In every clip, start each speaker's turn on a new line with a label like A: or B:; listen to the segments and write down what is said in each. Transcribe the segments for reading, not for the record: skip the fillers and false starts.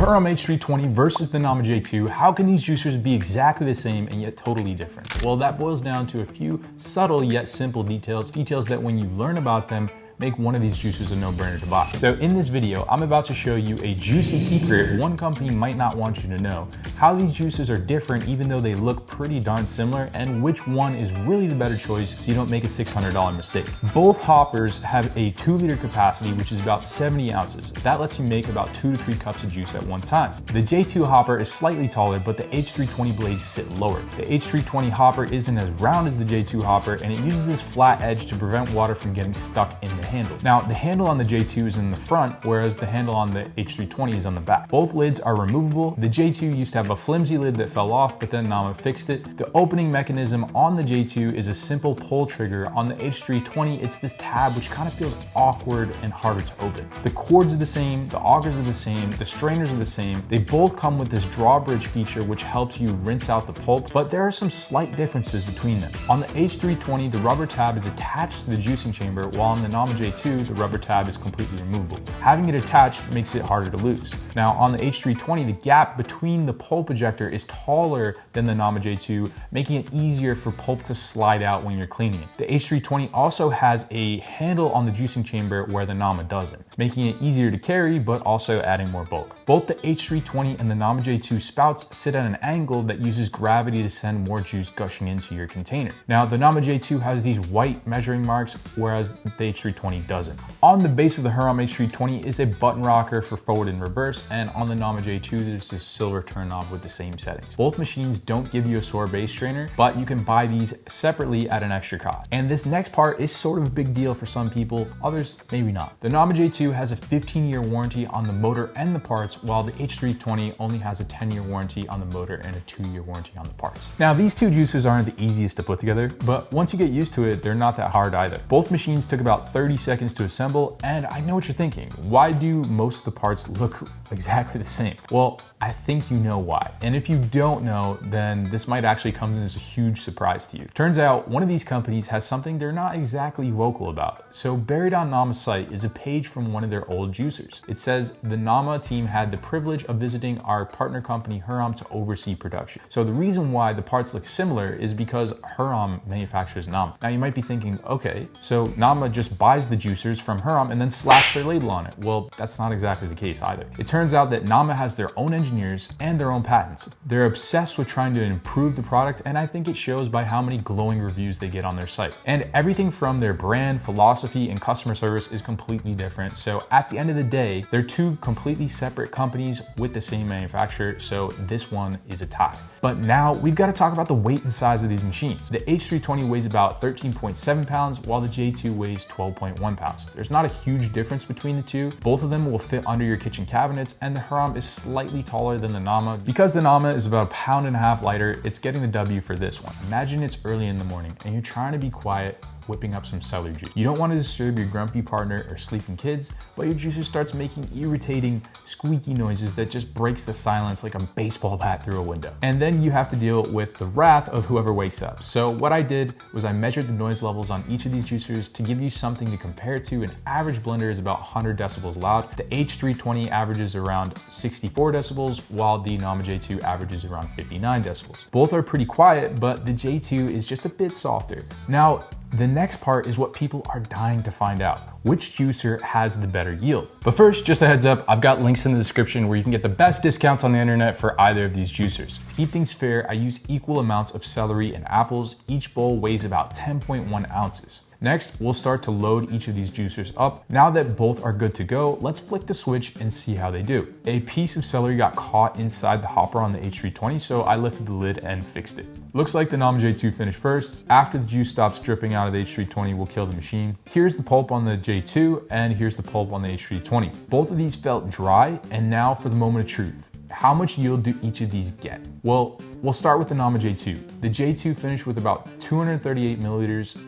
A: Hurom H320 versus the Nama J2, how can these juicers be exactly the same and yet totally different? Well, that boils down to a few subtle yet simple details that when you learn about them, make one of these juicers a no-brainer to buy. So in this video, I'm about to show you a juicy secret one company might not want you to know, how these juicers are different even though they look pretty darn similar, and which one is really the better choice so you don't make a $600 mistake. Both hoppers have a 2-liter capacity, which is about 70 ounces. That lets you make about 2 to 3 cups of juice at one time. The J2 hopper is slightly taller, but the H320 blades sit lower. The H320 hopper isn't as round as the J2 hopper, and it uses this flat edge to prevent water from getting stuck in the handle. Now, the handle on the J2 is in the front, whereas the handle on the H320 is on the back. Both lids are removable. The J2 used to have a flimsy lid that fell off, but then Nama fixed it. The opening mechanism on the J2 is a simple pull trigger. On the H320, it's this tab which kind of feels awkward and harder to open. The cords are the same, the augers are the same, the strainers are the same. They both come with this drawbridge feature which helps you rinse out the pulp, but there are some slight differences between them. On the H320, the rubber tab is attached to the juicing chamber, while on the Nama J2, the rubber tab is completely removable. Having it attached makes it harder to lose. Now on the H320, the gap between the pulp ejector is taller than the Nama J2, making it easier for pulp to slide out when you're cleaning it. The H320 also has a handle on the juicing chamber where the Nama doesn't, making it easier to carry but also adding more bulk. Both the H320 and the Nama J2 spouts sit at an angle that uses gravity to send more juice gushing into your container. Now the Nama J2 has these white measuring marks, whereas the H320 doesn't. On the base of the Hurom H320 is a button rocker for forward and reverse, and on the Nama J2 there's this silver turn knob with the same settings. Both machines don't give you a sorbet strainer, but you can buy these separately at an extra cost. And this next part is sort of a big deal for some people, others maybe not. The Nama J2 has a 15-year warranty on the motor and the parts, while the H320 only has a 10-year warranty on the motor and a 2-year warranty on the parts. Now these two juicers aren't the easiest to put together, but once you get used to it, they're not that hard either. Both machines took about 30 seconds to assemble, and I know what you're thinking. Why do most of the parts look exactly the same? Well, I think you know why. And if you don't know, then this might actually come as a huge surprise to you. Turns out one of these companies has something they're not exactly vocal about. So buried on Nama's site is a page from one of their old juicers. It says, the Nama team had the privilege of visiting our partner company Hurom to oversee production. So the reason why the parts look similar is because Hurom manufactures Nama. Now you might be thinking, okay, so Nama just buys the juicers from Hurom and then slaps their label on it. Well, that's not exactly the case either. It turns out that Nama has their own engineers and their own patents. They're obsessed with trying to improve the product, and I think it shows by how many glowing reviews they get on their site. And everything from their brand, philosophy, and customer service is completely different. So at the end of the day, they're two completely separate companies with the same manufacturer, so this one is a tie. But now we've got to talk about the weight and size of these machines. The H320 weighs about 13.7 pounds, while the J2 weighs 12.1 pounds. There's not a huge difference between the two. Both of them will fit under your kitchen cabinets, and the Hurom is slightly taller than the Nama. Because the Nama is about 1.5 pounds lighter, it's getting the W for this one. Imagine it's early in the morning and you're trying to be quiet, whipping up some celery juice. You don't want to disturb your grumpy partner or sleeping kids, but your juicer starts making irritating, squeaky noises that just breaks the silence like a baseball bat through a window. And then you have to deal with the wrath of whoever wakes up. So what I did was I measured the noise levels on each of these juicers to give you something to compare to. An average blender is about 100 decibels loud. The H320 averages around 64 decibels, while the Nama J2 averages around 59 decibels. Both are pretty quiet, but the J2 is just a bit softer. Now, the next part is what people are dying to find out. Which juicer has the better yield? But first, just a heads up, I've got links in the description where you can get the best discounts on the internet for either of these juicers. To keep things fair, I use equal amounts of celery and apples. Each bowl weighs about 10.1 ounces. Next, we'll start to load each of these juicers up. Now that both are good to go, let's flick the switch and see how they do. A piece of celery got caught inside the hopper on the H320, so I lifted the lid and fixed it. Looks like the Nama J2 finished first. After the juice stops dripping out of the H320, we'll kill the machine. Here's the pulp on the J2, and here's the pulp on the H320. Both of these felt dry, and now for the moment of truth. How much yield do each of these get? Well, we'll start with the Nama J2. The J2 finished with about 238 milliliters,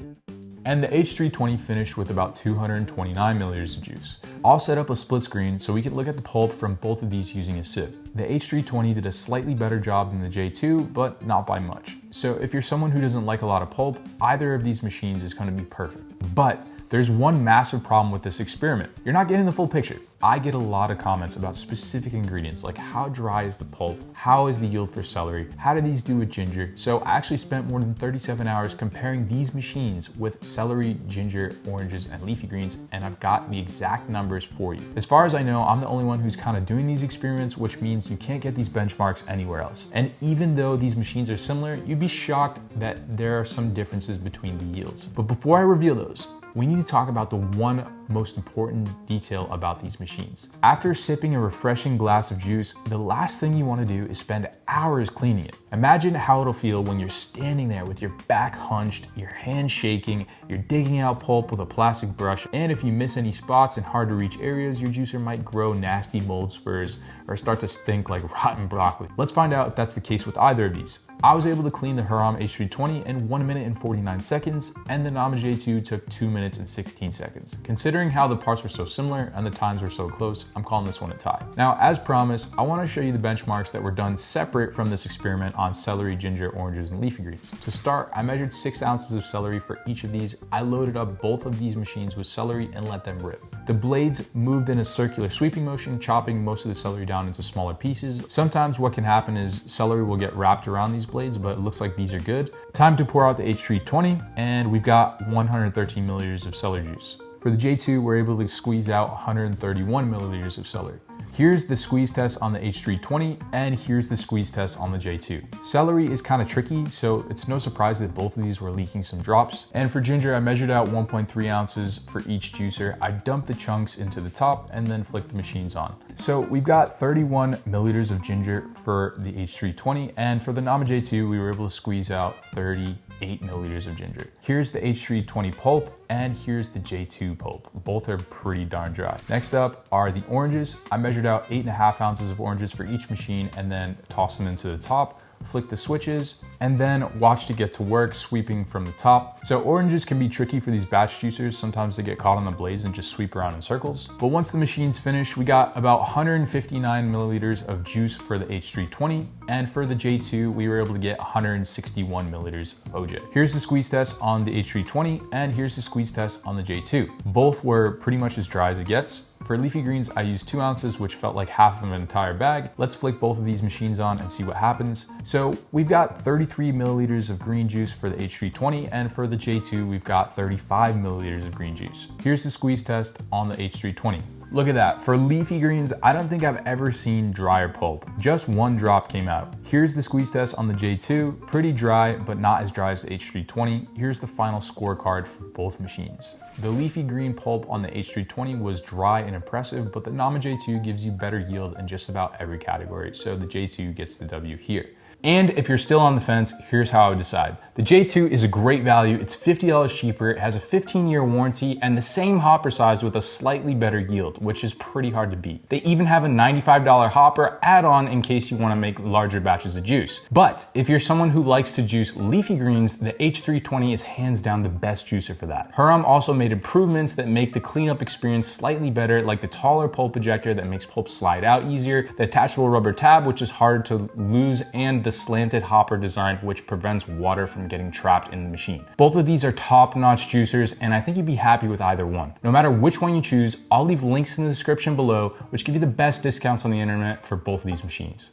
A: and the H320 finished with about 229 milliliters of juice. I'll set up a split screen so we can look at the pulp from both of these using a sieve. The H320 did a slightly better job than the J2, but not by much. So if you're someone who doesn't like a lot of pulp, either of these machines is going to be perfect. But There's one massive problem with this experiment. You're not getting the full picture. I get a lot of comments about specific ingredients like how dry is the pulp, how is the yield for celery, how do these do with ginger. So I actually spent more than 37 hours comparing these machines with celery, ginger, oranges, and leafy greens, and I've got the exact numbers for you. As far as I know, I'm the only one who's kind of doing these experiments, which means you can't get these benchmarks anywhere else. And even though these machines are similar, you'd be shocked that there are some differences between the yields. But before I reveal those, we need to talk about the one most important detail about these machines. After sipping a refreshing glass of juice, the last thing you want to do is spend hours cleaning it. Imagine how it'll feel when you're standing there with your back hunched, your hands shaking, you're digging out pulp with a plastic brush, and if you miss any spots in hard to reach areas, your juicer might grow nasty mold spurs or start to stink like rotten broccoli. Let's find out if that's the case with either of these. I was able to clean the Hurom H320 in 1 minute and 49 seconds, and the Nama J2 took 2 minutes and 16 seconds. Considering how the parts were so similar and the times were so close, I'm calling this one a tie. Now, as promised, I want to show you the benchmarks that were done separate from this experiment on celery, ginger, oranges, and leafy greens. To start, I measured 6 ounces of celery for each of these. I loaded up both of these machines with celery and let them rip. The blades moved in a circular sweeping motion, chopping most of the celery down into smaller pieces. Sometimes what can happen is celery will get wrapped around these blades, but it looks like these are good. Time to pour out the H320, and we've got 113 milliliters of celery juice. For the J2, we're able to squeeze out 131 milliliters of celery. Here's the squeeze test on the H320, and here's the squeeze test on the J2. Celery is kind of tricky, so it's no surprise that both of these were leaking some drops. And for ginger, I measured out 1.3 ounces for each juicer. I dumped the chunks into the top and then flicked the machines on. So we've got 31 milliliters of ginger for the H320, and for the Nama J2, we were able to squeeze out 38 milliliters of ginger. Here's the H320 pulp, and here's the J2 pulp. Both are pretty darn dry. Next up are the oranges. I measured out 8.5 ounces of oranges for each machine and then tossed them into the top, flick the switches, and then watched it get to work, sweeping from the top. So oranges can be tricky for these batch juicers. Sometimes they get caught on the blades and just sweep around in circles. But once the machine's finished, we got about 159 milliliters of juice for the H320, and for the J2, we were able to get 161 milliliters of OJ. Here's the squeeze test on the H320, and here's the squeeze test on the J2. Both were pretty much as dry as it gets. For leafy greens, I used 2 ounces, which felt like half of an entire bag. Let's flick both of these machines on and see what happens. So we've got 33 milliliters of green juice for the H320, and for the J2, we've got 35 milliliters of green juice. Here's the squeeze test on the H320. Look at that. For leafy greens, I don't think I've ever seen drier pulp. Just 1 drop came out. Here's the squeeze test on the J2. Pretty dry, but not as dry as the H320. Here's the final scorecard for both machines. The leafy green pulp on the H320 was dry and impressive, but the Nama J2 gives you better yield in just about every category, so the J2 gets the W here. And if you're still on the fence, here's how I would decide. The J2 is a great value. It's $50 cheaper. It has a 15-year warranty and the same hopper size with a slightly better yield, which is pretty hard to beat. They even have a $95 hopper add-on in case you want to make larger batches of juice. But if you're someone who likes to juice leafy greens, the H320 is hands down the best juicer for that. Hurom also made improvements that make the cleanup experience slightly better, like the taller pulp ejector that makes pulp slide out easier, the attachable rubber tab, which is hard to lose, and the slanted hopper design, which prevents water from getting trapped in the machine. Both of these are top-notch juicers, and I think you'd be happy with either one. No matter which one you choose, I'll leave links in the description below, which give you the best discounts on the internet for both of these machines.